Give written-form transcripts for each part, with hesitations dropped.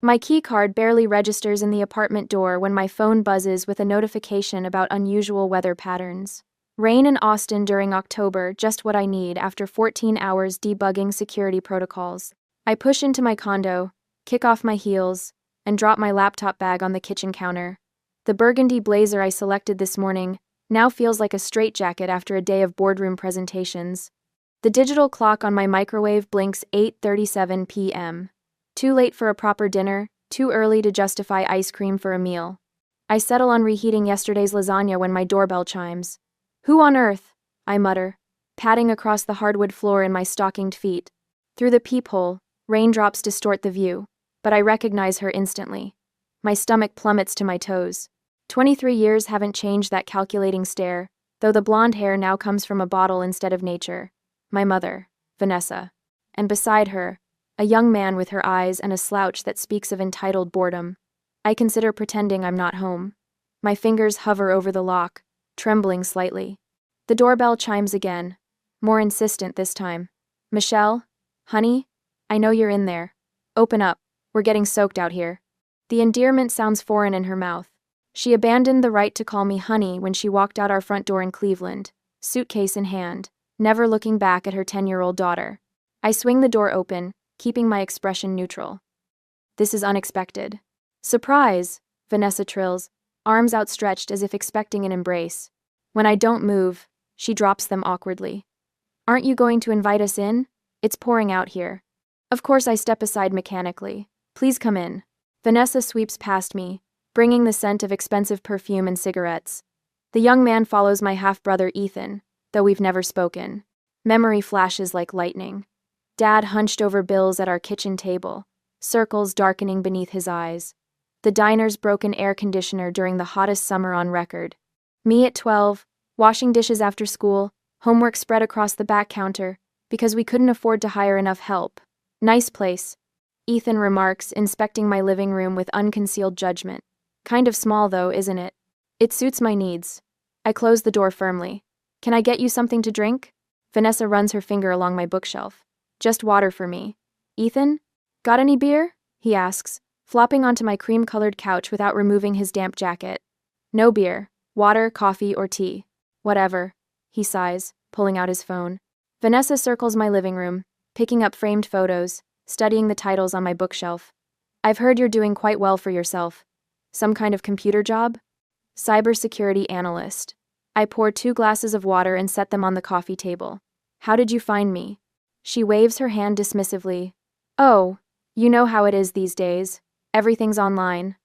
My key card barely registers in the apartment door when my phone buzzes with a notification about unusual weather patterns. Rain in Austin during October, just what I need after 14 hours debugging security protocols. I push into my condo, kick off my heels, and drop my laptop bag on the kitchen counter. The burgundy blazer I selected this morning now feels like a straitjacket after a day of boardroom presentations. The digital clock on my microwave blinks 8:37 p.m. Too late for a proper dinner, too early to justify ice cream for a meal. I settle on reheating yesterday's lasagna when my doorbell chimes. "Who on earth?" I mutter, padding across the hardwood floor in my stockinged feet. Through the peephole, raindrops distort the view, but I recognize her instantly. My stomach plummets to my toes. 23 years haven't changed that calculating stare, though the blonde hair now comes from a bottle instead of nature. My mother, Vanessa. And beside her, a young man with her eyes and a slouch that speaks of entitled boredom. I consider pretending I'm not home. My fingers hover over the lock, trembling slightly. The doorbell chimes again, more insistent this time. "Michelle? Honey? I know you're in there. Open up, we're getting soaked out here." The endearment sounds foreign in her mouth. She abandoned the right to call me honey when she walked out our front door in Cleveland, suitcase in hand, never looking back at her 10-year-old daughter. I swing the door open, keeping my expression neutral. This is unexpected. "Surprise," Vanessa trills, arms outstretched as if expecting an embrace. When I don't move, she drops them awkwardly. "Aren't you going to invite us in? It's pouring out here." Of course I step aside mechanically. "Please come in." Vanessa sweeps past me, bringing the scent of expensive perfume and cigarettes. The young man follows my half-brother Ethan, though we've never spoken. Memory flashes like lightning. Dad hunched over bills at our kitchen table, circles darkening beneath his eyes. The diner's broken air conditioner during the hottest summer on record. Me at 12, washing dishes after school, homework spread across the back counter, because we couldn't afford to hire enough help. "Nice place," Ethan remarks, inspecting my living room with unconcealed judgment. "Kind of small though, isn't it?" "It suits my needs." I close the door firmly. "Can I get you something to drink?" Vanessa runs her finger along my bookshelf. "Just water for me." "Ethan? Got any beer?" he asks, flopping onto my cream-colored couch without removing his damp jacket. "No beer. Water, coffee, or tea. Whatever," he sighs, pulling out his phone. Vanessa circles my living room, picking up framed photos, studying the titles on my bookshelf. "I've heard you're doing quite well for yourself. Some kind of computer job?" "Cybersecurity analyst." I pour 2 glasses of water and set them on the coffee table. "How did you find me?" She waves her hand dismissively. "Oh, you know how it is these days. Everything's online."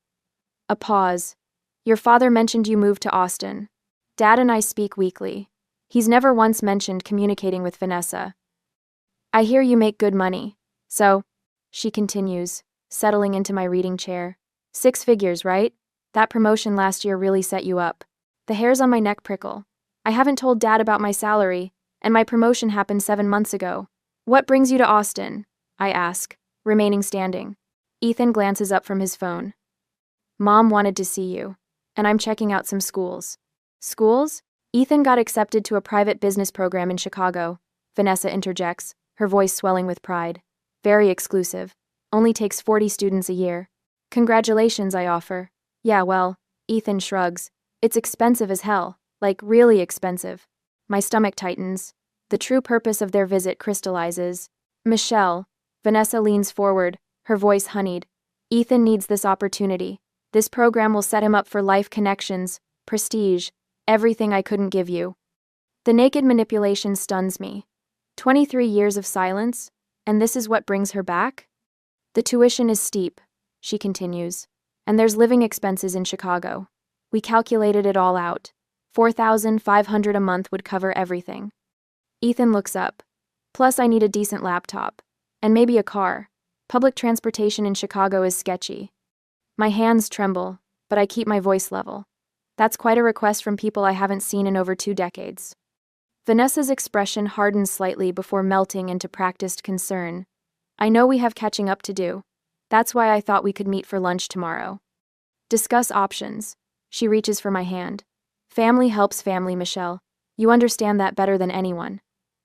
A pause. "Your father mentioned you moved to Austin." Dad and I speak weekly. He's never once mentioned communicating with Vanessa. "I hear you make good money. So," she continues, settling into my reading chair. "6 figures, right? That promotion last year really set you up." The hairs on my neck prickle. I haven't told Dad about my salary, and my promotion happened 7 months ago. "What brings you to Austin?" I ask, remaining standing. Ethan glances up from his phone. "Mom wanted to see you, and I'm checking out some schools." "Schools?" "Ethan got accepted to a private business program in Chicago," Vanessa interjects, her voice swelling with pride. "Very exclusive. Only takes 40 students a year." "Congratulations," I offer. "Yeah, well," Ethan shrugs. "It's expensive as hell, like really expensive." My stomach tightens. The true purpose of their visit crystallizes. "Michelle," Vanessa leans forward, her voice honeyed. "Ethan needs this opportunity. This program will set him up for life connections, prestige, everything I couldn't give you." The naked manipulation stuns me. 23 years of silence, and this is what brings her back? "The tuition is steep," she continues, "and there's living expenses in Chicago. We calculated it all out. $4,500 a month would cover everything." Ethan looks up. "Plus I need a decent laptop. And maybe a car. Public transportation in Chicago is sketchy." My hands tremble, but I keep my voice level. That's quite a request from people I haven't seen in over 2 decades. Vanessa's expression hardens slightly before melting into practiced concern. "I know we have catching up to do. That's why I thought we could meet for lunch tomorrow." "Discuss options." She reaches for my hand. "Family helps family, Michelle. You understand that better than anyone."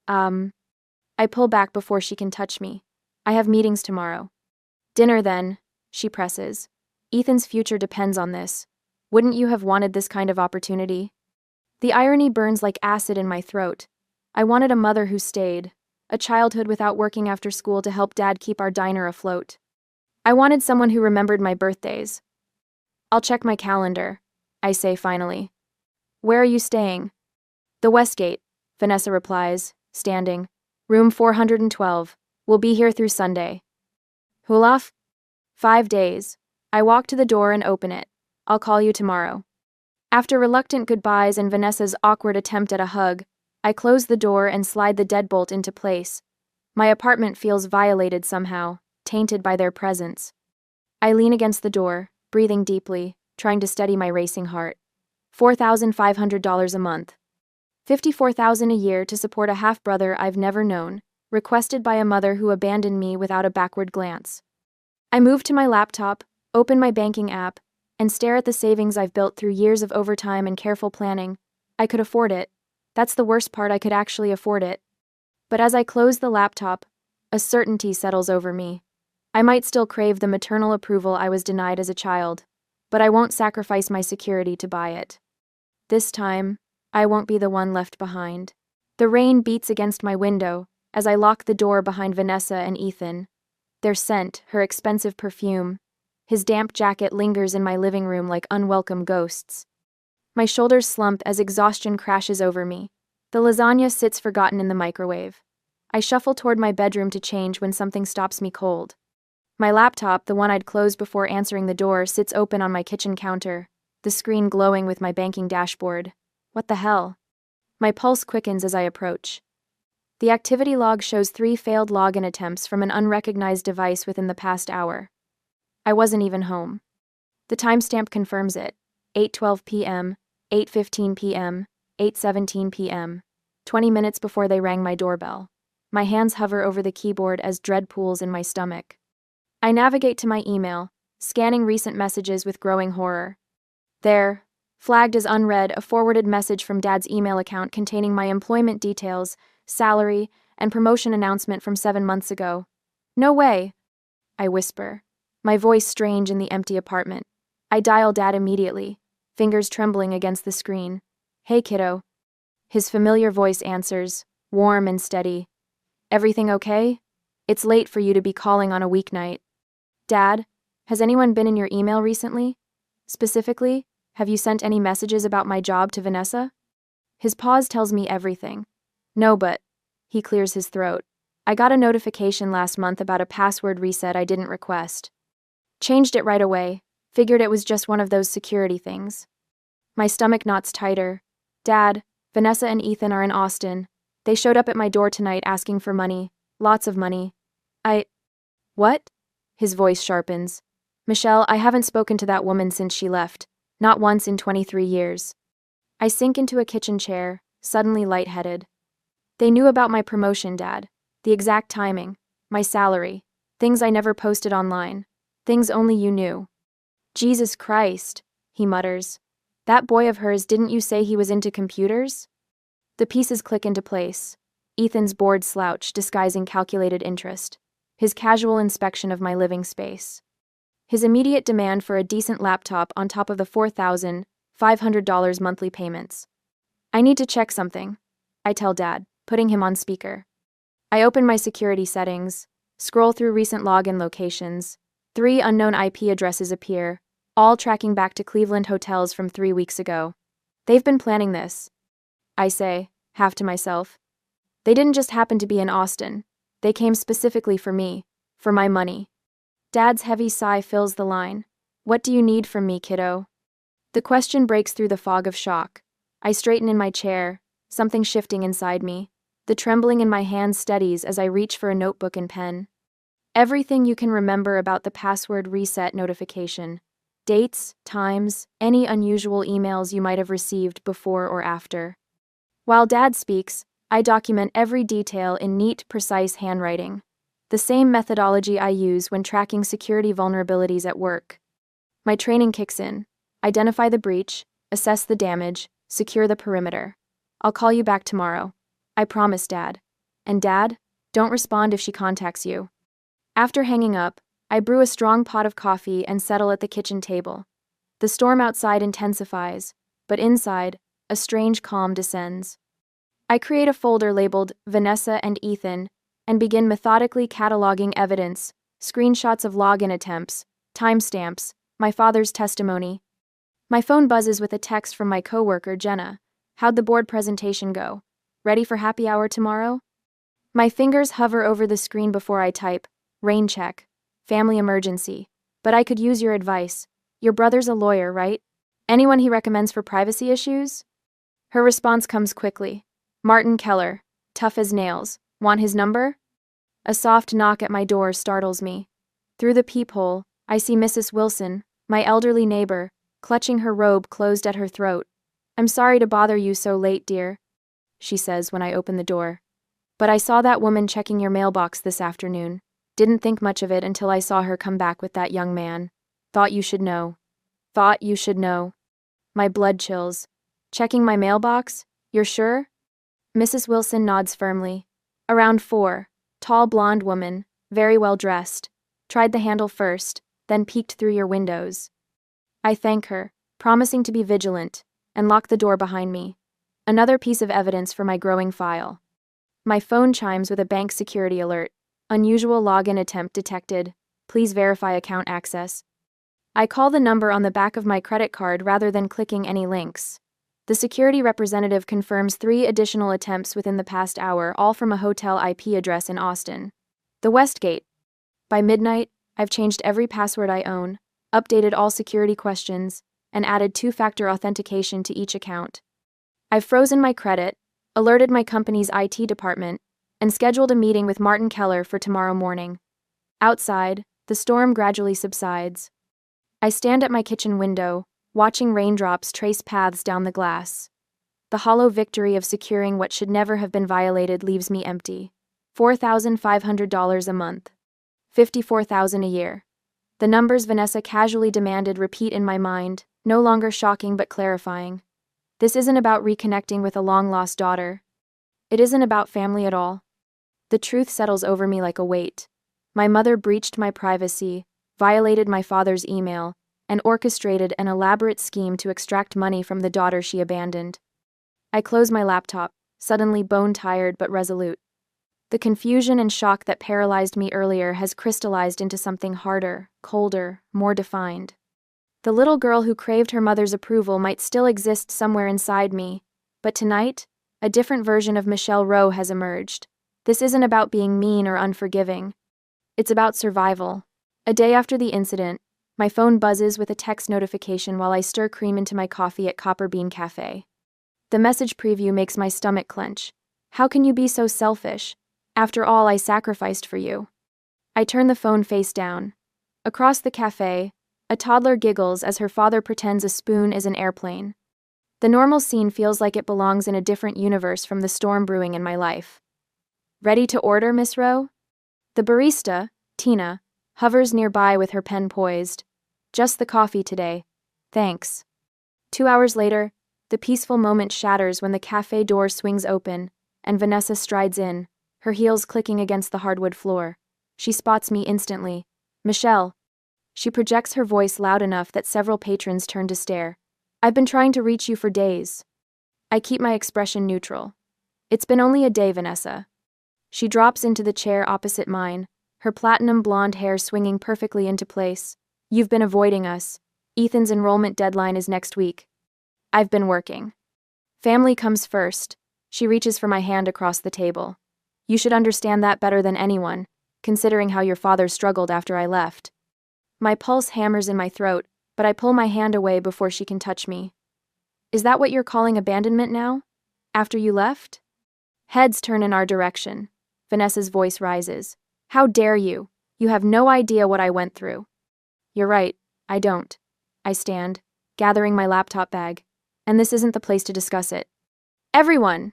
I pull back before she can touch me. "I have meetings tomorrow." "Dinner then," she presses. Ethan's future depends on this. Wouldn't you have wanted this kind of opportunity? The irony burns like acid in my throat. I wanted a mother who stayed, a childhood without working after school to help Dad keep our diner afloat. I wanted someone who remembered my birthdays. I'll check my calendar, I say finally. Where are you staying? The Westgate, Vanessa replies, standing. Room 412. We'll be here through Sunday. Hulaf? 5 days. I walk to the door and open it. I'll call you tomorrow. After reluctant goodbyes and Vanessa's awkward attempt at a hug, I close the door and slide the deadbolt into place. My apartment feels violated somehow, tainted by their presence. I lean against the door, breathing deeply, trying to steady my racing heart. $4,500 a month. $54,000 a year to support a half-brother I've never known, requested by a mother who abandoned me without a backward glance. I move to my laptop, open my banking app, and stare at the savings I've built through years of overtime and careful planning. I could afford it. That's the worst part, I could actually afford it. But as I close the laptop, a certainty settles over me. I might still crave the maternal approval I was denied as a child, but I won't sacrifice my security to buy it. This time, I won't be the one left behind. The rain beats against my window as I lock the door behind Vanessa and Ethan. Their scent, her expensive perfume. His damp jacket lingers in my living room like unwelcome ghosts. My shoulders slump as exhaustion crashes over me. The lasagna sits forgotten in the microwave. I shuffle toward my bedroom to change when something stops me cold. My laptop, the one I'd closed before answering the door, sits open on my kitchen counter, the screen glowing with my banking dashboard. What the hell? My pulse quickens as I approach. The activity log shows 3 failed login attempts from an unrecognized device within the past hour. I wasn't even home. The timestamp confirms it. 8:12 p.m., 8:15 p.m., 8:17 p.m., 20 minutes before they rang my doorbell. My hands hover over the keyboard as dread pools in my stomach. I navigate to my email, scanning recent messages with growing horror. There, flagged as unread, a forwarded message from Dad's email account containing my employment details, salary, and promotion announcement from 7 months ago. No way, I whisper, my voice strange in the empty apartment. I dial Dad immediately, fingers trembling against the screen. Hey, kiddo. His familiar voice answers, warm and steady. Everything okay? It's late for you to be calling on a weeknight. Dad, has anyone been in your email recently? Specifically, have you sent any messages about my job to Vanessa? His pause tells me everything. No, but, he clears his throat. I got a notification last month about a password reset I didn't request. Changed it right away, figured it was just one of those security things. My stomach knots tighter. Dad, Vanessa and Ethan are in Austin. They showed up at my door tonight asking for money. Lots of money. What? His voice sharpens. Michelle, I haven't spoken to that woman since she left. Not once in 23 years. I sink into a kitchen chair, suddenly lightheaded. They knew about my promotion, Dad. The exact timing. My salary. Things I never posted online. Things only you knew. Jesus Christ, he mutters. That boy of hers, didn't you say he was into computers? The pieces click into place. Ethan's bored slouch disguising calculated interest. His casual inspection of my living space. His immediate demand for a decent laptop on top of the $4,500 monthly payments. I need to check something, I tell Dad, putting him on speaker. I open my security settings, scroll through recent login locations. 3 unknown IP addresses appear, all tracking back to Cleveland hotels from 3 weeks ago. They've been planning this, I say, half to myself. They didn't just happen to be in Austin. They came specifically for me, for my money. Dad's heavy sigh fills the line. What do you need from me, kiddo? The question breaks through the fog of shock. I straighten in my chair, something shifting inside me. The trembling in my hands steadies as I reach for a notebook and pen. Everything you can remember about the password reset notification. Dates, times, any unusual emails you might have received before or after. While Dad speaks, I document every detail in neat, precise handwriting. The same methodology I use when tracking security vulnerabilities at work. My training kicks in. Identify the breach, assess the damage, secure the perimeter. I'll call you back tomorrow. I promise, Dad. And Dad, don't respond if she contacts you. After hanging up, I brew a strong pot of coffee and settle at the kitchen table. The storm outside intensifies, but inside, a strange calm descends. I create a folder labeled Vanessa and Ethan and begin methodically cataloging evidence, screenshots of login attempts, timestamps, my father's testimony. My phone buzzes with a text from my coworker, Jenna. How'd the board presentation go? Ready for happy hour tomorrow? My fingers hover over the screen before I type, rain check, family emergency. But I could use your advice. Your brother's a lawyer, right? Anyone he recommends for privacy issues? Her response comes quickly. Martin Keller, tough as nails. Want his number? A soft knock at my door startles me. Through the peephole, I see Mrs. Wilson, my elderly neighbor, clutching her robe closed at her throat. I'm sorry to bother you so late, dear, she says when I open the door. But I saw that woman checking your mailbox this afternoon. Didn't think much of it until I saw her come back with that young man. Thought you should know. Thought you should know. My blood chills. Checking my mailbox? You're sure? Mrs. Wilson nods firmly. Around 4, tall blonde woman, very well dressed. Tried the handle first, then peeked through your windows. I thank her, promising to be vigilant, and lock the door behind me. Another piece of evidence for my growing file. My phone chimes with a bank security alert. Unusual login attempt detected. Please verify account access. I call the number on the back of my credit card rather than clicking any links. The security representative confirms 3 additional attempts within the past hour, all from a hotel IP address in Austin. The Westgate. By midnight, I've changed every password I own, updated all security questions, and added 2-factor authentication to each account. I've frozen my credit, alerted my company's IT department, and scheduled a meeting with Martin Keller for tomorrow morning. Outside, the storm gradually subsides. I stand at my kitchen window, watching raindrops trace paths down the glass. The hollow victory of securing what should never have been violated leaves me empty. $4,500 a month. $54,000 a year. The numbers Vanessa casually demanded repeat in my mind, no longer shocking but clarifying. This isn't about reconnecting with a long-lost daughter. It isn't about family at all. The truth settles over me like a weight. My mother breached my privacy, violated my father's email, and orchestrated an elaborate scheme to extract money from the daughter she abandoned. I close my laptop, suddenly bone-tired but resolute. The confusion and shock that paralyzed me earlier has crystallized into something harder, colder, more defined. The little girl who craved her mother's approval might still exist somewhere inside me, but tonight, a different version of Michelle Rowe has emerged. This isn't about being mean or unforgiving. It's about survival. A day after the incident, my phone buzzes with a text notification while I stir cream into my coffee at Copper Bean Cafe. The message preview makes my stomach clench. How can you be so selfish? After all I sacrificed for you. I turn the phone face down. Across the cafe, a toddler giggles as her father pretends a spoon is an airplane. The normal scene feels like it belongs in a different universe from the storm brewing in my life. Ready to order, Miss Rowe? The barista, Tina, hovers nearby with her pen poised. Just the coffee today. Thanks. 2 hours later, the peaceful moment shatters when the cafe door swings open, and Vanessa strides in, her heels clicking against the hardwood floor. She spots me instantly. Michelle. She projects her voice loud enough that several patrons turn to stare. I've been trying to reach you for days. I keep my expression neutral. It's been only a day, Vanessa. She drops into the chair opposite mine, her platinum blonde hair swinging perfectly into place. You've been avoiding us. Ethan's enrollment deadline is next week. I've been working. Family comes first. She reaches for my hand across the table. You should understand that better than anyone, considering how your father struggled after I left. My pulse hammers in my throat, but I pull my hand away before she can touch me. Is that what you're calling abandonment now? After you left? Heads turn in our direction. Vanessa's voice rises. How dare you? You have no idea what I went through. You're right, I don't. I stand, gathering my laptop bag, and this isn't the place to discuss it. Everyone!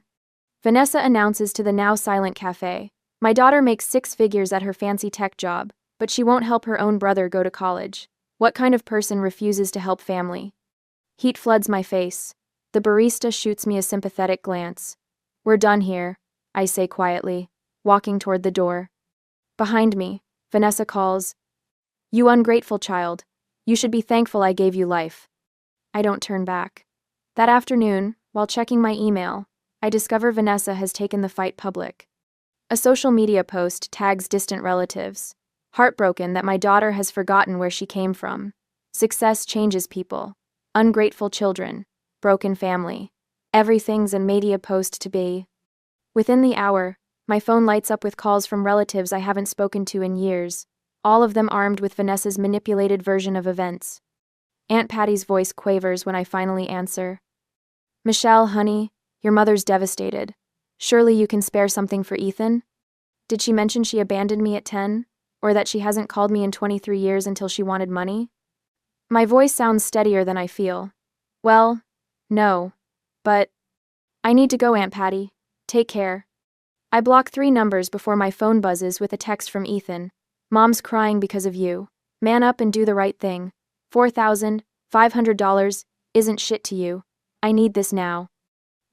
Vanessa announces to the now silent cafe. My daughter makes 6 figures at her fancy tech job, but she won't help her own brother go to college. What kind of person refuses to help family? Heat floods my face. The barista shoots me a sympathetic glance. We're done here, I say quietly, walking toward the door. Behind me, Vanessa calls, You ungrateful child. You should be thankful I gave you life. I don't turn back. That afternoon, while checking my email, I discover Vanessa has taken the fight public. A social media post tags distant relatives. Heartbroken that my daughter has forgotten where she came from. Success changes people. Ungrateful children. Broken family. Everything's a media post to be. Within the hour, my phone lights up with calls from relatives I haven't spoken to in years, all of them armed with Vanessa's manipulated version of events. Aunt Patty's voice quavers when I finally answer. Michelle, honey, your mother's devastated. Surely you can spare something for Ethan? Did she mention she abandoned me at 10? Or that she hasn't called me in 23 years until she wanted money? My voice sounds steadier than I feel. Well, no. But I need to go, Aunt Patty. Take care. I block 3 numbers before my phone buzzes with a text from Ethan. Mom's crying because of you. Man up and do the right thing. $4,500 isn't shit to you. I need this now.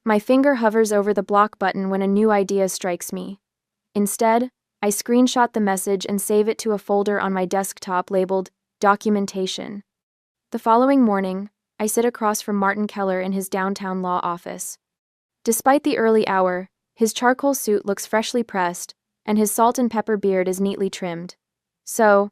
My finger hovers over the block button when a new idea strikes me. Instead, I screenshot the message and save it to a folder on my desktop labeled Documentation. The following morning, I sit across from Martin Keller in his downtown law office. Despite the early hour, his charcoal suit looks freshly pressed, and his salt and pepper beard is neatly trimmed. So,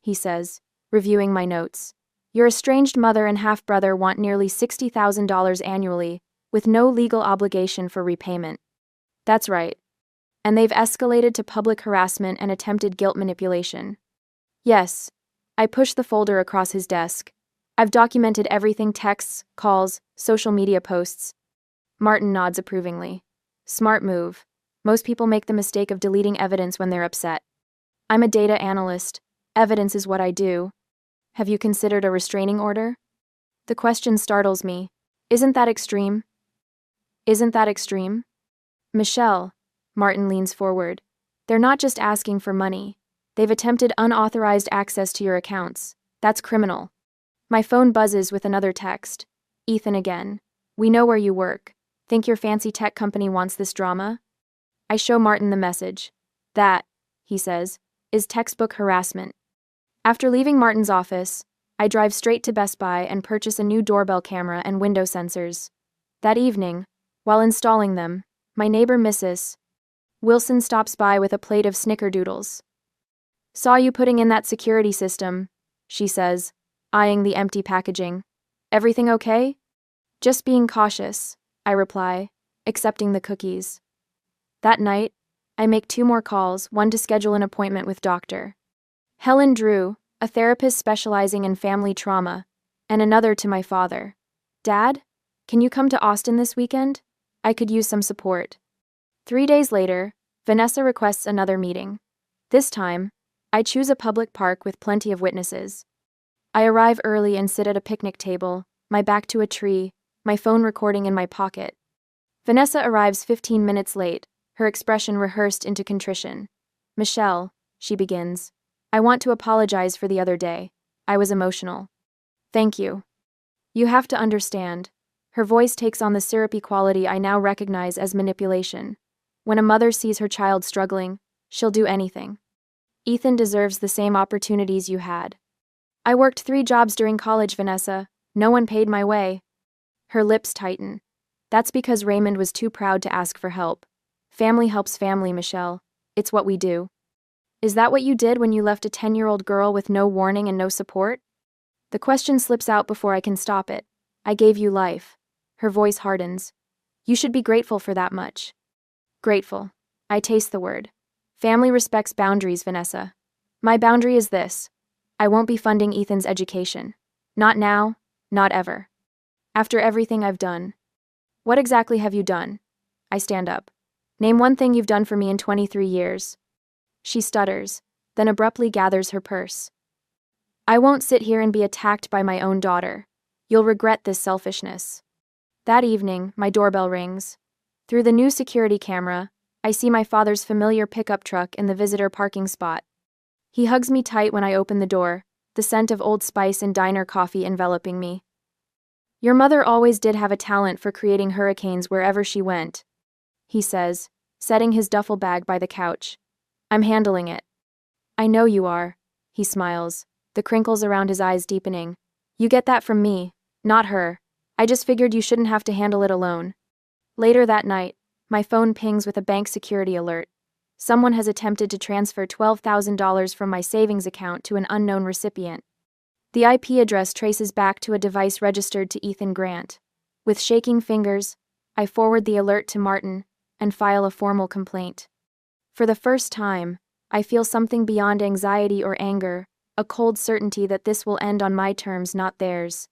he says, reviewing my notes, your estranged mother and half-brother want nearly $60,000 annually, with no legal obligation for repayment. That's right. And they've escalated to public harassment and attempted guilt manipulation. Yes. I push the folder across his desk. I've documented everything: texts, calls, social media posts. Martin nods approvingly. Smart move. Most people make the mistake of deleting evidence when they're upset. I'm a data analyst. Evidence is what I do. Have you considered a restraining order? The question startles me. Isn't that extreme? Isn't that extreme? Michelle, Martin leans forward. They're not just asking for money. They've attempted unauthorized access to your accounts. That's criminal. My phone buzzes with another text. Ethan again. We know where you work. Think your fancy tech company wants this drama? I show Martin the message. That, he says, is textbook harassment. After leaving Martin's office, I drive straight to Best Buy and purchase a new doorbell camera and window sensors. That evening, while installing them, my neighbor Mrs. Wilson stops by with a plate of snickerdoodles. Saw you putting in that security system, she says, eyeing the empty packaging. Everything okay? Just being cautious, I reply, accepting the cookies. That night, I make 2 more calls, one to schedule an appointment with Dr. Helen Drew, a therapist specializing in family trauma, and another to my father. Dad, can you come to Austin this weekend? I could use some support. 3 days later, Vanessa requests another meeting. This time, I choose a public park with plenty of witnesses. I arrive early and sit at a picnic table, my back to a tree, my phone recording in my pocket. Vanessa arrives 15 minutes late, her expression rehearsed into contrition. Michelle, she begins, I want to apologize for the other day. I was emotional. Thank you. You have to understand. Her voice takes on the syrupy quality I now recognize as manipulation. When a mother sees her child struggling, she'll do anything. Ethan deserves the same opportunities you had. I worked 3 jobs during college, Vanessa. No one paid my way. Her lips tighten. That's because Raymond was too proud to ask for help. Family helps family, Michelle. It's what we do. Is that what you did when you left a 10-year-old girl with no warning and no support? The question slips out before I can stop it. I gave you life. Her voice hardens. You should be grateful for that much. Grateful. I taste the word. Family respects boundaries, Vanessa. My boundary is this. I won't be funding Ethan's education. Not now, not ever. After everything I've done. What exactly have you done? I stand up. Name one thing you've done for me in 23 years. She stutters, then abruptly gathers her purse. I won't sit here and be attacked by my own daughter. You'll regret this selfishness. That evening, my doorbell rings. Through the new security camera, I see my father's familiar pickup truck in the visitor parking spot. He hugs me tight when I open the door, the scent of Old Spice and diner coffee enveloping me. Your mother always did have a talent for creating hurricanes wherever she went, he says, setting his duffel bag by the couch. I'm handling it. I know you are, he smiles. the crinkles around his eyes deepening. You get that from me, not her. I just figured you shouldn't have to handle it alone. Later that night, my phone pings with a bank security alert. Someone has attempted to transfer $12,000 from my savings account to an unknown recipient. The IP address traces back to a device registered to Ethan Grant. With shaking fingers, I forward the alert to Martin and file a formal complaint. For the first time, I feel something beyond anxiety or anger, a cold certainty that this will end on my terms, not theirs.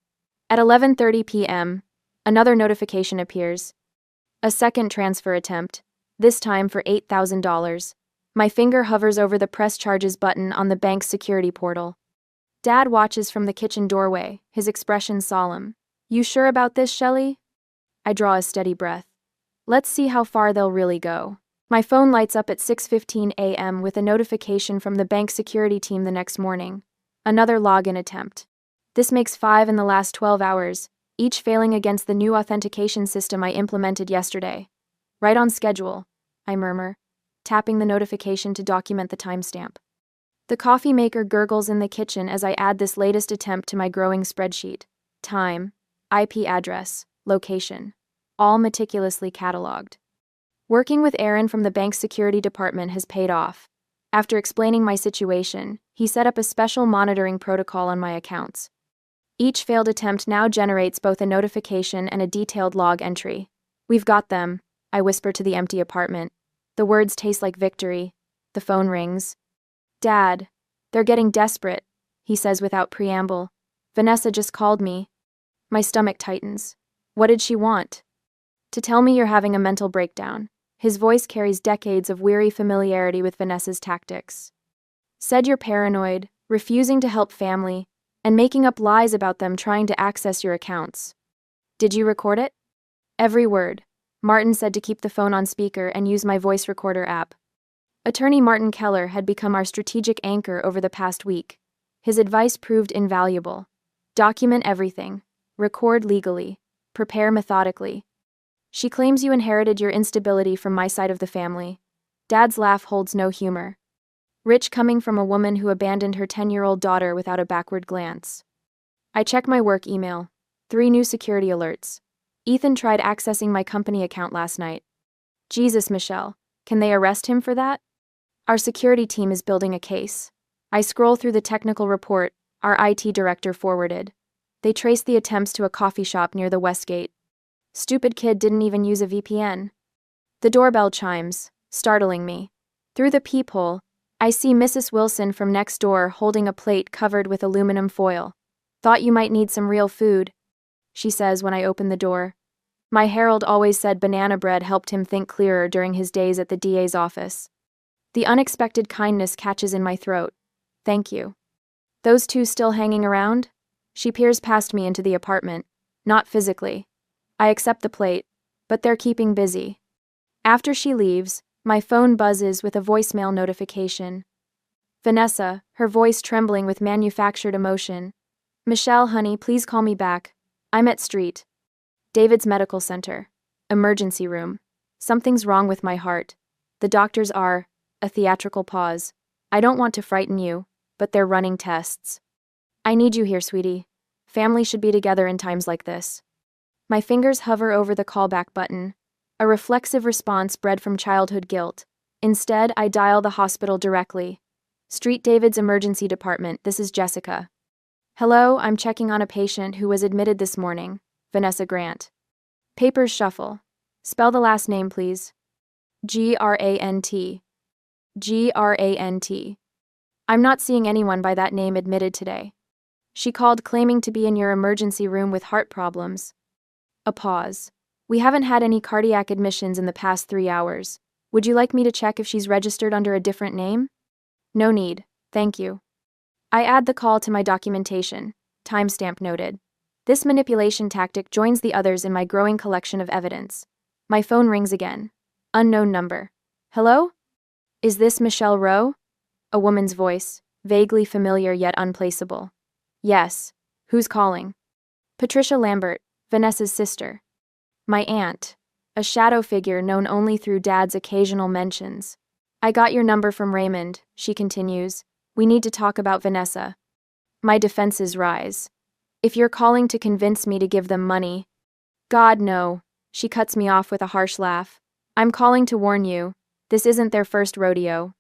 At 11:30 p.m., another notification appears. A second transfer attempt, this time for $8,000. My finger hovers over the press charges button on the bank's security portal. Dad watches from the kitchen doorway, his expression solemn. You sure about this, Shelley? I draw a steady breath. Let's see how far they'll really go. My phone lights up at 6:15 a.m. with a notification from the bank security team the next morning. Another login attempt. This makes 5 in the last 12 hours, each failing against the new authentication system I implemented yesterday. Right on schedule, I murmur, tapping the notification to document the timestamp. The coffee maker gurgles in the kitchen as I add this latest attempt to my growing spreadsheet. Time, IP address, location, all meticulously cataloged. Working with Aaron from the bank's security department has paid off. After explaining my situation, he set up a special monitoring protocol on my accounts. Each failed attempt now generates both a notification and a detailed log entry. We've got them, I whisper to the empty apartment. The words taste like victory. The phone rings. Dad, they're getting desperate, he says without preamble. Vanessa just called me. My stomach tightens. What did she want? To tell me you're having a mental breakdown. His voice carries decades of weary familiarity with Vanessa's tactics. Said you're paranoid, refusing to help family, and making up lies about them trying to access your accounts. Did you record it? Every word. Martin said to keep the phone on speaker and use my voice recorder app. Attorney Martin Keller had become our strategic anchor over the past week. His advice proved invaluable. Document everything. Record legally. Prepare methodically. She claims you inherited your instability from my side of the family. Dad's laugh holds no humor. Rich coming from a woman who abandoned her 10-year-old daughter without a backward glance. I check my work email. 3 new security alerts. Ethan tried accessing my company account last night. Jesus, Michelle, can they arrest him for that? Our security team is building a case. I scroll through the technical report our IT director forwarded. They traced the attempts to a coffee shop near the Westgate. Stupid kid didn't even use a VPN. The doorbell chimes, startling me. Through the peephole, I see Mrs. Wilson from next door holding a plate covered with aluminum foil. Thought you might need some real food, she says when I open the door. My Harold always said banana bread helped him think clearer during his days at the DA's office. The unexpected kindness catches in my throat. Thank you. Those 2 still hanging around? She peers past me into the apartment. Not physically. I accept the plate, but they're keeping busy. After she leaves, my phone buzzes with a voicemail notification. Vanessa, her voice trembling with manufactured emotion. Michelle, honey, please call me back. I'm at Street. David's Medical Center. Emergency room. Something's wrong with my heart. The doctors are, a theatrical pause. I don't want to frighten you, but they're running tests. I need you here, sweetie. Family should be together in times like this. My fingers hover over the callback button, a reflexive response bred from childhood guilt. Instead, I dial the hospital directly. Street David's emergency department, this is Jessica. Hello, I'm checking on a patient who was admitted this morning, Vanessa Grant. Papers shuffle. Spell the last name, please. Grant. Grant. I'm not seeing anyone by that name admitted today. She called claiming to be in your emergency room with heart problems. A pause. We haven't had any cardiac admissions in the past 3 hours. Would you like me to check if she's registered under a different name? No need, thank you. I add the call to my documentation. Timestamp noted. This manipulation tactic joins the others in my growing collection of evidence. My phone rings again. Unknown number. Hello? Is this Michelle Rowe? A woman's voice, vaguely familiar yet unplaceable. Yes. Who's calling? Patricia Lambert, Vanessa's sister. My aunt. A shadow figure known only through Dad's occasional mentions. I got your number from Raymond, she continues. We need to talk about Vanessa. My defenses rise. If you're calling to convince me to give them money. God, no. She cuts me off with a harsh laugh. I'm calling to warn you. This isn't their first rodeo.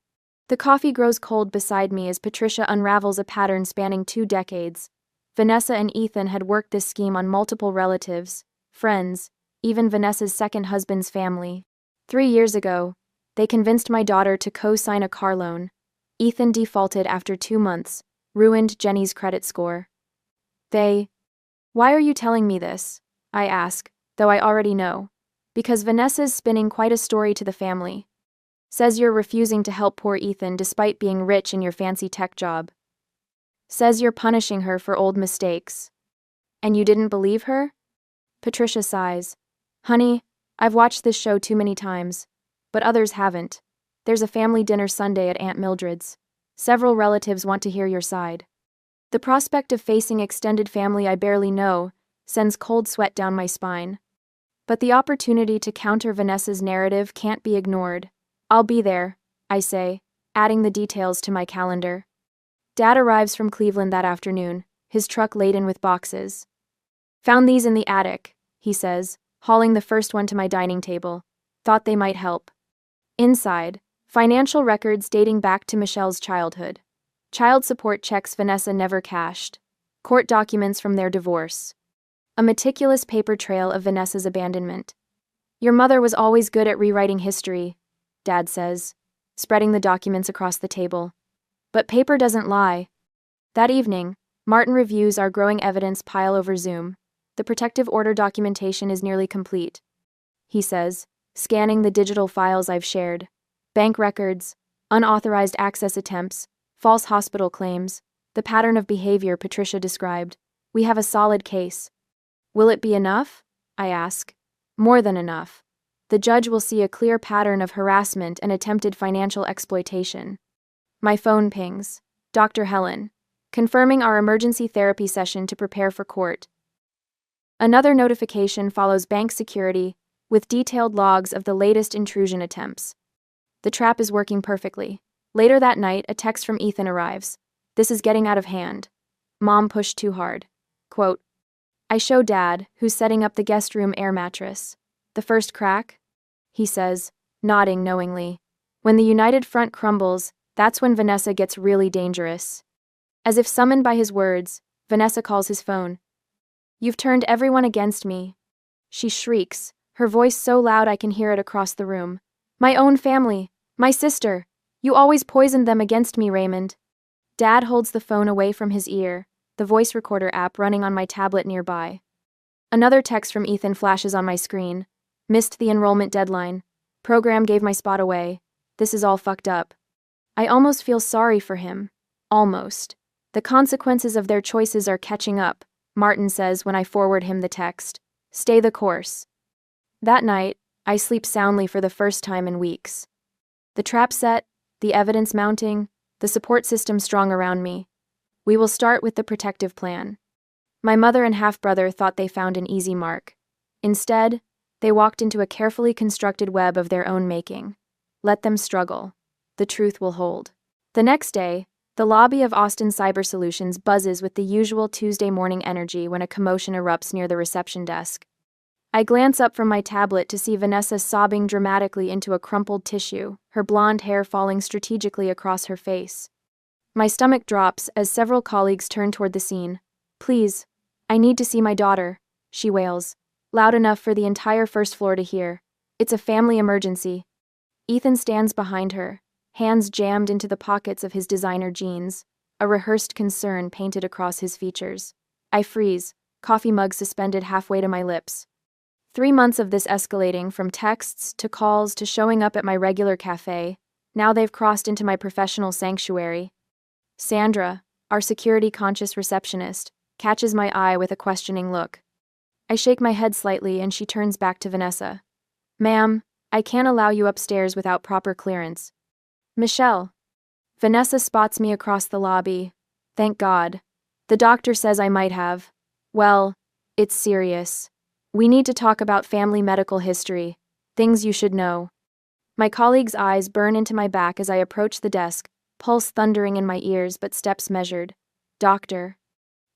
The coffee grows cold beside me as Patricia unravels a pattern spanning 2 decades. Vanessa and Ethan had worked this scheme on multiple relatives, friends, even Vanessa's second husband's family. 3 years ago, they convinced my daughter to co-sign a car loan. Ethan defaulted after 2 months, ruined Jenny's credit score. Why are you telling me this? I ask, though I already know. Because Vanessa's spinning quite a story to the family. Says you're refusing to help poor Ethan despite being rich in your fancy tech job. Says you're punishing her for old mistakes. And you didn't believe her? Patricia sighs. Honey, I've watched this show too many times. But others haven't. There's a family dinner Sunday at Aunt Mildred's. Several relatives want to hear your side. The prospect of facing extended family I barely know sends cold sweat down my spine. But the opportunity to counter Vanessa's narrative can't be ignored. I'll be there, I say, adding the details to my calendar. Dad arrives from Cleveland that afternoon, his truck laden with boxes. Found these in the attic, he says, hauling the first one to my dining table. Thought they might help. Inside, financial records dating back to Michelle's childhood. Child support checks Vanessa never cashed. Court documents from their divorce. A meticulous paper trail of Vanessa's abandonment. Your mother was always good at rewriting history, Dad says, spreading the documents across the table. But paper doesn't lie. That evening, Martin reviews our growing evidence pile over Zoom. The protective order documentation is nearly complete, he says, scanning the digital files I've shared. Bank records, unauthorized access attempts, false hospital claims, the pattern of behavior Patricia described. We have a solid case. Will it be enough? I ask. More than enough. The judge will see a clear pattern of harassment and attempted financial exploitation. My phone pings. Dr. Helen. Confirming our emergency therapy session to prepare for court. Another notification follows bank security, with detailed logs of the latest intrusion attempts. The trap is working perfectly. Later that night, a text from Ethan arrives. This is getting out of hand. Mom pushed too hard. Quote, I show Dad, who's setting up the guest room air mattress. The first crack? He says, nodding knowingly. When the united front crumbles, that's when Vanessa gets really dangerous. As if summoned by his words, Vanessa calls his phone. You've turned everyone against me. She shrieks, her voice so loud I can hear it across the room. My own family, my sister. You always poisoned them against me, Raymond. Dad holds the phone away from his ear, the voice recorder app running on my tablet nearby. Another text from Ethan flashes on my screen. Missed the enrollment deadline. Program gave my spot away. This is all fucked up. I almost feel sorry for him. Almost. The consequences of their choices are catching up, Martin says when I forward him the text. Stay the course. That night, I sleep soundly for the first time in weeks. The trap set, the evidence mounting, the support system strong around me. We will start with the protective plan. My mother and half-brother thought they found an easy mark. Instead, they walked into a carefully constructed web of their own making. Let them struggle. The truth will hold. The next day, the lobby of Austin Cyber Solutions buzzes with the usual Tuesday morning energy when a commotion erupts near the reception desk. I glance up from my tablet to see Vanessa sobbing dramatically into a crumpled tissue, her blonde hair falling strategically across her face. My stomach drops as several colleagues turn toward the scene. Please, I need to see my daughter, she wails, loud enough for the entire first floor to hear. It's a family emergency. Ethan stands behind her, hands jammed into the pockets of his designer jeans, a rehearsed concern painted across his features. I freeze, coffee mug suspended halfway to my lips. 3 months of this escalating from texts to calls to showing up at my regular cafe, now they've crossed into my professional sanctuary. Sandra, our security-conscious receptionist, catches my eye with a questioning look. I shake my head slightly and she turns back to Vanessa. Ma'am, I can't allow you upstairs without proper clearance. Michelle. Vanessa spots me across the lobby. Thank God. The doctor says I might have. Well, it's serious. We need to talk about family medical history. Things you should know. My colleague's eyes burn into my back as I approach the desk, pulse thundering in my ears but steps measured. Doctor.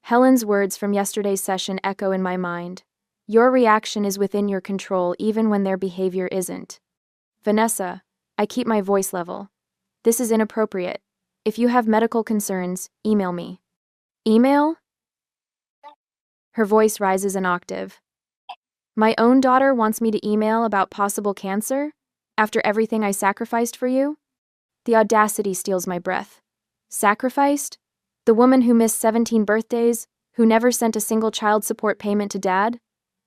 Helen's words from yesterday's session echo in my mind. Your reaction is within your control even when their behavior isn't. Vanessa, I keep my voice level. This is inappropriate. If you have medical concerns, email me. Email? Her voice rises an octave. My own daughter wants me to email about possible cancer? After everything I sacrificed for you? The audacity steals my breath. Sacrificed? The woman who missed 17 birthdays, who never sent a single child support payment to Dad?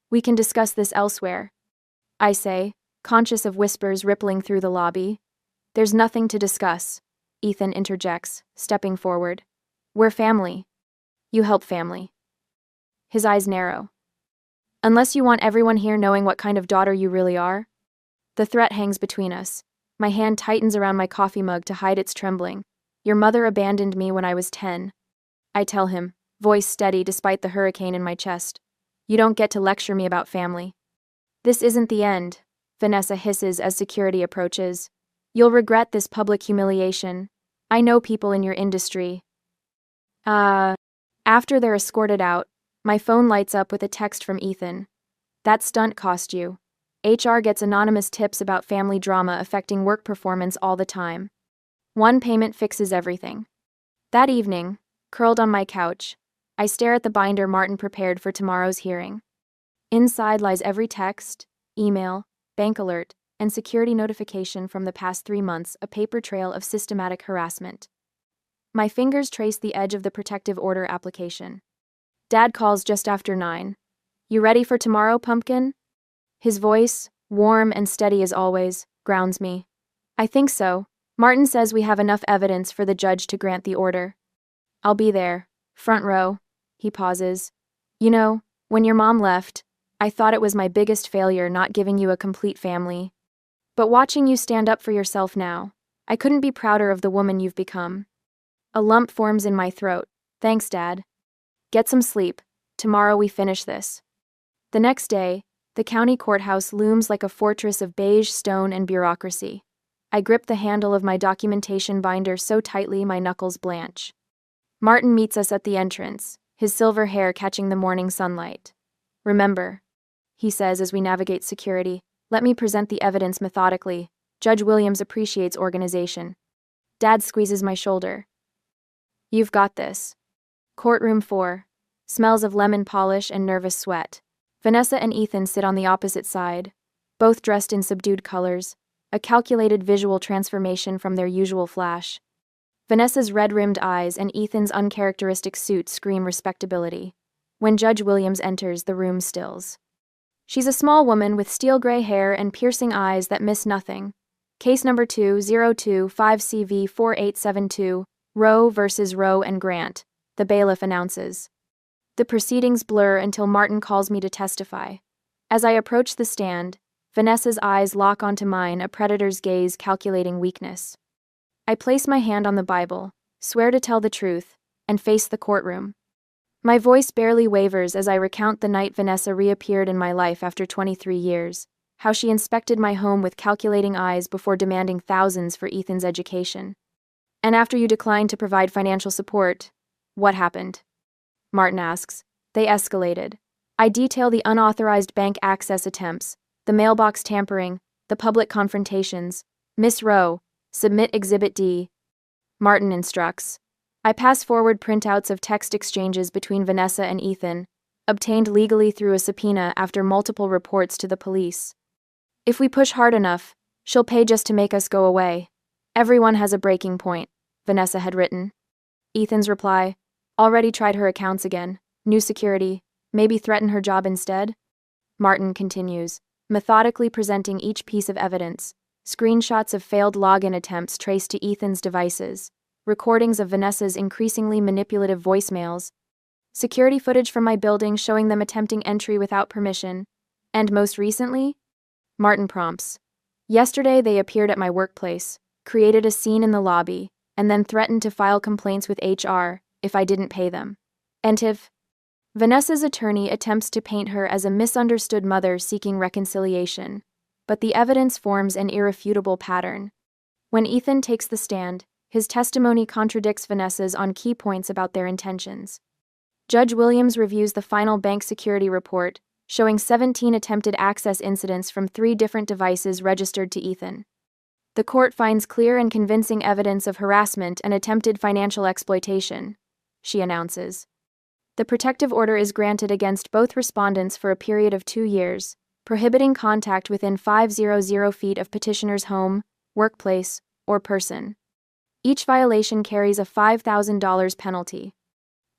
We can discuss this elsewhere, I say, conscious of whispers rippling through the lobby. There's nothing to discuss, Ethan interjects, stepping forward. We're family. You help family. His eyes narrow. Unless you want everyone here knowing what kind of daughter you really are? The threat hangs between us. My hand tightens around my coffee mug to hide its trembling. Your mother abandoned me when I was 10. I tell him, voice steady despite the hurricane in my chest. You don't get to lecture me about family. This isn't the end, Vanessa hisses as security approaches. You'll regret this public humiliation. I know people in your industry. After they're escorted out, my phone lights up with a text from Ethan. That stunt cost you. HR gets anonymous tips about family drama affecting work performance all the time. One payment fixes everything. That evening, curled on my couch, I stare at the binder Martin prepared for tomorrow's hearing. Inside lies every text, email, bank alert, and security notification from the past 3 months, a paper trail of systematic harassment. My fingers trace the edge of the protective order application. Dad calls just after 9. You ready for tomorrow, pumpkin? His voice, warm and steady as always, grounds me. I think so. Martin says we have enough evidence for the judge to grant the order. I'll be there, front row. He pauses. You know, when your mom left, I thought it was my biggest failure not giving you a complete family. But watching you stand up for yourself now, I couldn't be prouder of the woman you've become. A lump forms in my throat. Thanks, Dad. Get some sleep. Tomorrow we finish this. The next day, the county courthouse looms like a fortress of beige stone and bureaucracy. I grip the handle of my documentation binder so tightly my knuckles blanch. Martin meets us at the entrance, his silver hair catching the morning sunlight. Remember, he says as we navigate security, let me present the evidence methodically. Judge Williams appreciates organization. Dad squeezes my shoulder. You've got this. Courtroom 4. Smells of lemon polish and nervous sweat. Vanessa and Ethan sit on the opposite side, both dressed in subdued colors, a calculated visual transformation from their usual flash. Vanessa's red-rimmed eyes and Ethan's uncharacteristic suit scream respectability. When Judge Williams enters, the room stills. She's a small woman with steel gray hair and piercing eyes that miss nothing. Case number 2025CV4872, Roe versus Roe and Grant, the bailiff announces. The proceedings blur until Martin calls me to testify. As I approach the stand, Vanessa's eyes lock onto mine, a predator's gaze calculating weakness. I place my hand on the Bible, swear to tell the truth, and face the courtroom. My voice barely wavers as I recount the night Vanessa reappeared in my life after 23 years, how she inspected my home with calculating eyes before demanding thousands for Ethan's education. And after you declined to provide financial support, what happened? Martin asks. They escalated. I detail the unauthorized bank access attempts, the mailbox tampering, the public confrontations. Miss Rowe, submit Exhibit D. Martin instructs. I pass forward printouts of text exchanges between Vanessa and Ethan, obtained legally through a subpoena after multiple reports to the police. If we push hard enough, she'll pay just to make us go away. Everyone has a breaking point, Vanessa had written. Ethan's reply, already tried her accounts again, new security, maybe threaten her job instead? Martin continues, methodically presenting each piece of evidence, screenshots of failed login attempts traced to Ethan's devices, recordings of Vanessa's increasingly manipulative voicemails, security footage from my building showing them attempting entry without permission, and most recently, Martin prompts. Yesterday they appeared at my workplace, created a scene in the lobby, and then threatened to file complaints with HR if I didn't pay them. And if Vanessa's attorney attempts to paint her as a misunderstood mother seeking reconciliation, but the evidence forms an irrefutable pattern. When Ethan takes the stand, His testimony contradicts Vanessa's on key points about their intentions. Judge Williams reviews the final bank security report, showing 17 attempted access incidents from 3 different devices registered to Ethan. The court finds clear and convincing evidence of harassment and attempted financial exploitation, she announces. The protective order is granted against both respondents for a period of 2 years, prohibiting contact within 500 feet of petitioner's home, workplace, or person. Each violation carries a $5,000 penalty.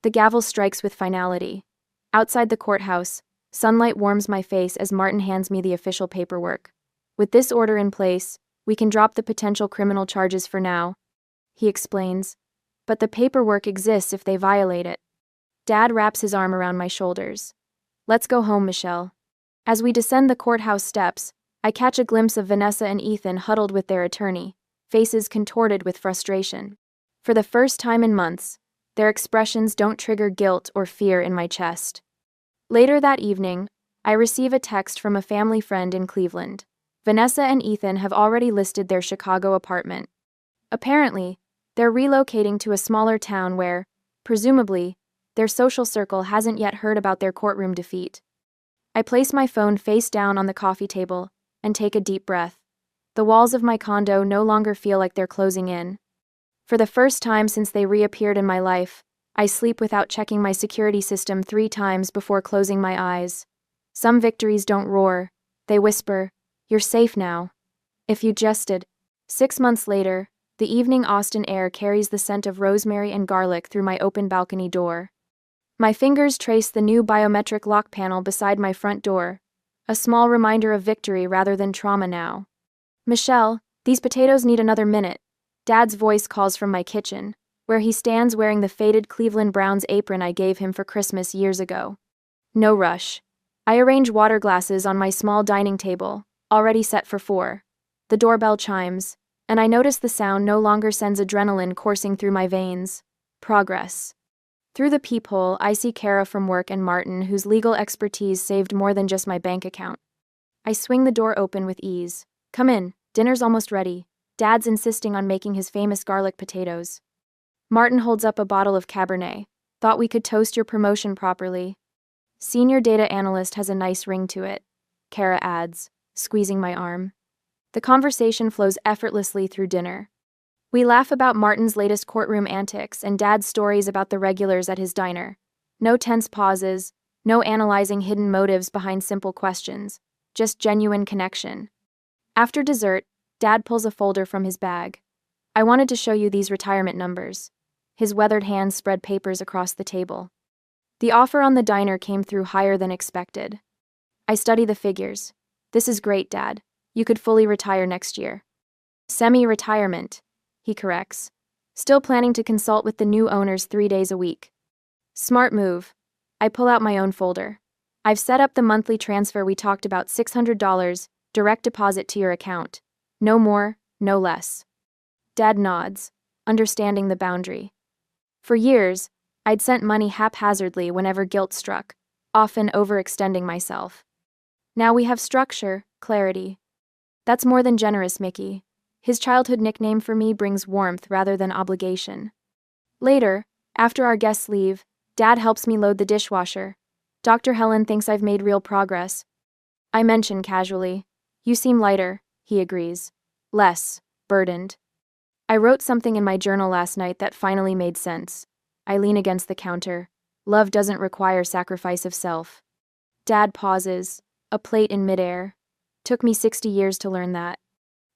The gavel strikes with finality. Outside the courthouse, sunlight warms my face as Martin hands me the official paperwork. With this order in place, we can drop the potential criminal charges for now, he explains. But the paperwork exists if they violate it. Dad wraps his arm around my shoulders. Let's go home, Michelle. As we descend the courthouse steps, I catch a glimpse of Vanessa and Ethan huddled with their attorney, faces contorted with frustration. For the first time in months, their expressions don't trigger guilt or fear in my chest. Later that evening, I receive a text from a family friend in Cleveland. Vanessa and Ethan have already listed their Chicago apartment. Apparently, they're relocating to a smaller town where, presumably, their social circle hasn't yet heard about their courtroom defeat. I place my phone face down on the coffee table and take a deep breath. The walls of my condo no longer feel like they're closing in. For the first time since they reappeared in my life, I sleep without checking my security system 3 times before closing my eyes. Some victories don't roar, they whisper, "You're safe now." If you jested. 6 months later, the evening Austin air carries the scent of rosemary and garlic through my open balcony door. My fingers trace the new biometric lock panel beside my front door, a small reminder of victory rather than trauma now. "Michelle, these potatoes need another minute." Dad's voice calls from my kitchen, where he stands wearing the faded Cleveland Browns apron I gave him for Christmas years ago. No rush. I arrange water glasses on my small dining table, already set for 4. The doorbell chimes, and I notice the sound no longer sends adrenaline coursing through my veins. Progress. Through the peephole, I see Kara from work and Martin, whose legal expertise saved more than just my bank account. I swing the door open with ease. "Come in, dinner's almost ready." Dad's insisting on making his famous garlic potatoes. Martin holds up a bottle of Cabernet. "Thought we could toast your promotion properly." "Senior data analyst has a nice ring to it," Kara adds, squeezing my arm. The conversation flows effortlessly through dinner. We laugh about Martin's latest courtroom antics and Dad's stories about the regulars at his diner. No tense pauses, no analyzing hidden motives behind simple questions, just genuine connection. After dessert, Dad pulls a folder from his bag. "I wanted to show you these retirement numbers." His weathered hands spread papers across the table. The offer on the diner came through higher than expected. I study the figures. "This is great, Dad. You could fully retire next year." "Semi-retirement," he corrects. "Still planning to consult with the new owners 3 days a week." "Smart move." I pull out my own folder. "I've set up the monthly transfer we talked about, $600, direct deposit to your account. No more, no less." Dad nods, understanding the boundary. For years, I'd sent money haphazardly whenever guilt struck, often overextending myself. Now we have structure, clarity. That's more than generous, Mickey. His childhood nickname for me brings warmth rather than obligation. Later, after our guests leave, Dad helps me load the dishwasher. Dr. Helen thinks I've made real progress. I mention casually, "You seem lighter," he agrees. "Less burdened." I wrote something in my journal last night that finally made sense. I lean against the counter. Love doesn't require sacrifice of self. Dad pauses, a plate in midair. Took me 60 years to learn that.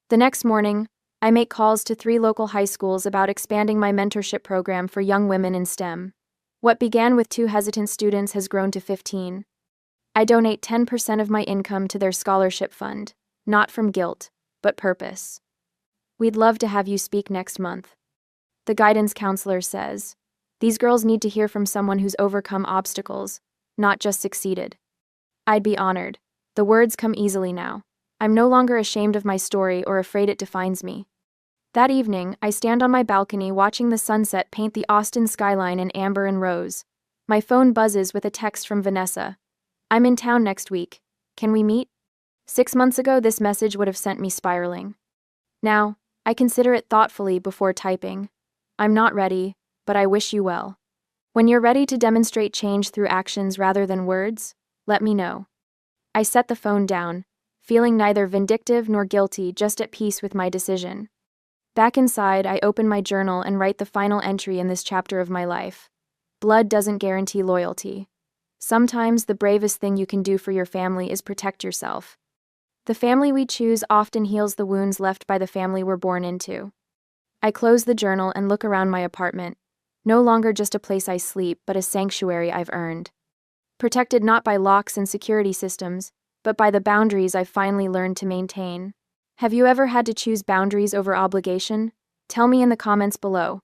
The next morning, I make calls to 3 local high schools about expanding my mentorship program for young women in STEM. What began with 2 hesitant students has grown to 15. I donate 10% of my income to their scholarship fund, not from guilt, but purpose. "We'd love to have you speak next month." The guidance counselor says, "These girls need to hear from someone who's overcome obstacles, not just succeeded." I'd be honored. The words come easily now. I'm no longer ashamed of my story or afraid it defines me. That evening, I stand on my balcony watching the sunset paint the Austin skyline in amber and rose. My phone buzzes with a text from Vanessa. "I'm in town next week. Can we meet?" 6 months ago, this message would have sent me spiraling. Now, I consider it thoughtfully before typing. I'm not ready, but I wish you well. When you're ready to demonstrate change through actions rather than words, let me know. I set the phone down, feeling neither vindictive nor guilty, just at peace with my decision. Back inside, I open my journal and write the final entry in this chapter of my life. Blood doesn't guarantee loyalty. Sometimes the bravest thing you can do for your family is protect yourself. The family we choose often heals the wounds left by the family we're born into. I close the journal and look around my apartment, no longer just a place I sleep, but a sanctuary I've earned. Protected not by locks and security systems, but by the boundaries I've finally learned to maintain. Have you ever had to choose boundaries over obligation? Tell me in the comments below.